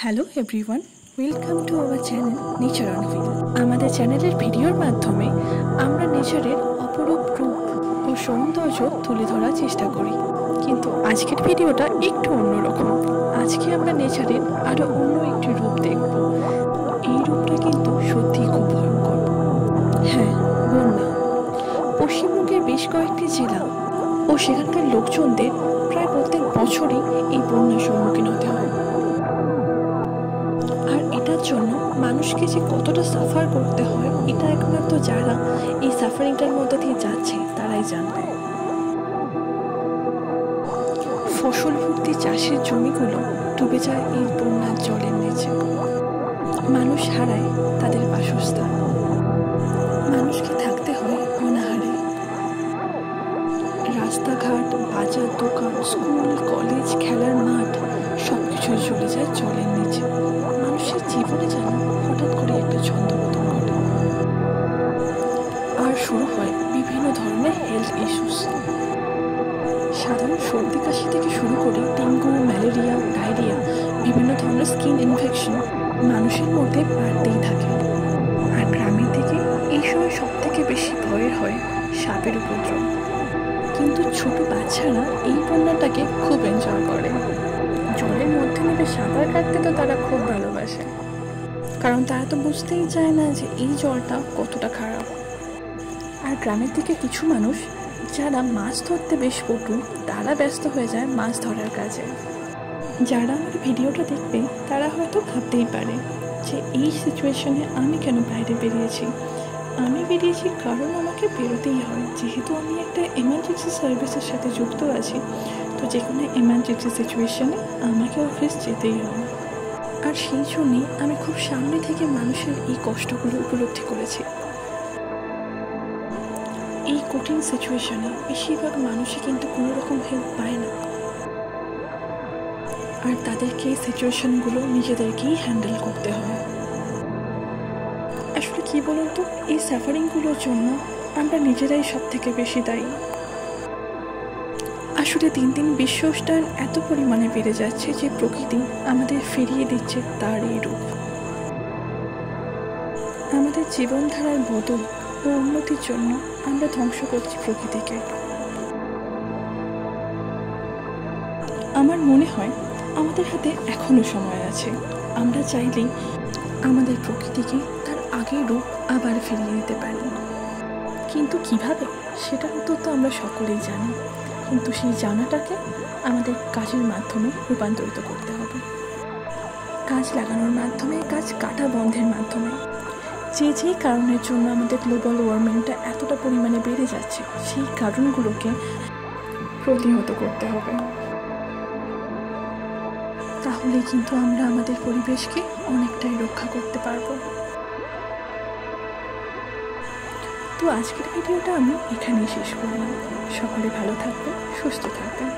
Hello everyone, welcome to our channel nature on wheel. আমাদের চ্যানেলের ভিডিওর মাধ্যমে আমরা নেচারের অপরূপ রূপ ও সৌন্দর্য তুলে ধরার চেষ্টা করি, কিন্তু আজকের ভিডিওটা একটু অন্যরকম। আজকে আমরা নেচারের আরও অন্য একটি রূপ দেখব। এই রূপটা কিন্তু সত্যিই খুব ভয়ঙ্কর। হ্যাঁ, বন্যা। পশ্চিমবঙ্গের বেশ কয়েকটি জেলা ও সেখানকার লোকজনদের প্রায় প্রত্যেক বছরই এই বন্যার সম্মুখীন হতে হয়। আর এটার জন্য মানুষকে যে কতটা সাফার করতে হয়, এটা একমাত্র যারা এই সাফারিংটার মধ্যে দিয়ে যাচ্ছে তারাই জানবে। ফসল ভর্তি চাষের জমিগুলো ডুবে যায় এই বন্যার জলের নিচে। মানুষ হারায় তাদের বাসস্থান, মানুষকে থাকতে হয় অনাহারে। রাস্তাঘাট, বাজার, দোকান, স্কুল, কলেজ, খেলার মাঠ সবকিছুই চলে যায় জলের নিচে। মানুষের জীবনে যেন হঠাৎ করে একটা ছন্দপতন ঘটে, আর শুরু হয় বিভিন্ন ধরনের হেলথ ইস্যুস। সাধারণ সর্দি কাশি থেকে শুরু করে ডেঙ্গু, ম্যালেরিয়া, ডায়রিয়া, বিভিন্ন ধরনের স্কিন ইনফেকশন মানুষের মধ্যে বাড়তেই থাকে। আর গ্রামের দিকে এই সময় সব থেকে বেশি ভয়ের হয় সাপের উপদ্রব। কিন্তু ছোট বাচ্চারা এই বন্যাটাকে খুব এনজয় করে। জলের মধ্যে নেমে সাঁতার কাটতে তো তারা খুব ভালোবাসে, কারণ তারা তো বুঝতেই চায় না যে এই জলটা কতটা খারাপ। আর গ্রামের দিকে কিছু মানুষ যারা মাছ ধরতে বেশ পটু, তারা ব্যস্ত হয়ে যায় মাছ ধরার কাজে। যারা আমার ভিডিওটা দেখবে তারা হয়তো ভাবতেই পারে যে এই সিচুয়েশনে আমি কেন বাইরে বেরিয়েছি। আমি বেরিয়েছি কারণ আমাকে বেরোতেই হয়, যেহেতু আমি একটা এমার্জেন্সি সার্ভিসের সাথে যুক্ত আছি। তো যে কোনো এমার্জেন্সি সিচুয়েশনে আমাকে অফিস যেতেই হয়। আর সেই জন্যেই আমি খুব সামনে থেকে মানুষের এই কষ্টগুলো উপলব্ধি করেছি। এই কঠিন সিচুয়েশনে বেশিরভাগ মানুষই কিন্তু কোনো রকম হেল্প পায় না, আর তাদেরকে এই সিচুয়েশনগুলো নিজেদেরকেই হ্যান্ডেল করতে হয়। আসলে কী বলুন তো, এই সাফারিংগুলোর জন্য আমরা নিজেরাই সব থেকে বেশি দায়ী। আসলে দিন দিন বিশ্ব উষ্ণায়ন এত পরিমাণে বেড়ে যাচ্ছে যে প্রকৃতি আমাদের ফিরিয়ে দিচ্ছে তার এই রূপ। আমাদের জীবনধারার বদল ও উন্নতির জন্য আমরা ধ্বংস করছি প্রকৃতিকে। আমার মনে হয় আমাদের হাতে এখনও সময় আছে। আমরা চাইলেই আমাদের প্রকৃতিকে তার আগের রূপ আবার ফিরিয়ে দিতে পারি। কিন্তু কিভাবে, সেটার উত্তর তো আমরা সকলেই জানি, কিন্তু সেই জানাটাকে আমাদের কাজের মাধ্যমে রূপান্তরিত করতে হবে। গাছ লাগানোর মাধ্যমে, গাছ কাটা বন্ধের মাধ্যমে। যে কারণের জন্য আমাদের গ্লোবাল ওয়ার্মিংটা এতটা পরিমাণে বেড়ে যাচ্ছে, সেই কারণগুলোকে প্রতিহত করতে হবে। তাহলে কিন্তু আমরা আমাদের পরিবেশকে অনেকটাই রক্ষা করতে পারবো। তো আজকের ভিডিওটা আমি এখানেই শেষ করলাম। সকলে ভালো থাকবেন, সুস্থ থাকবেন।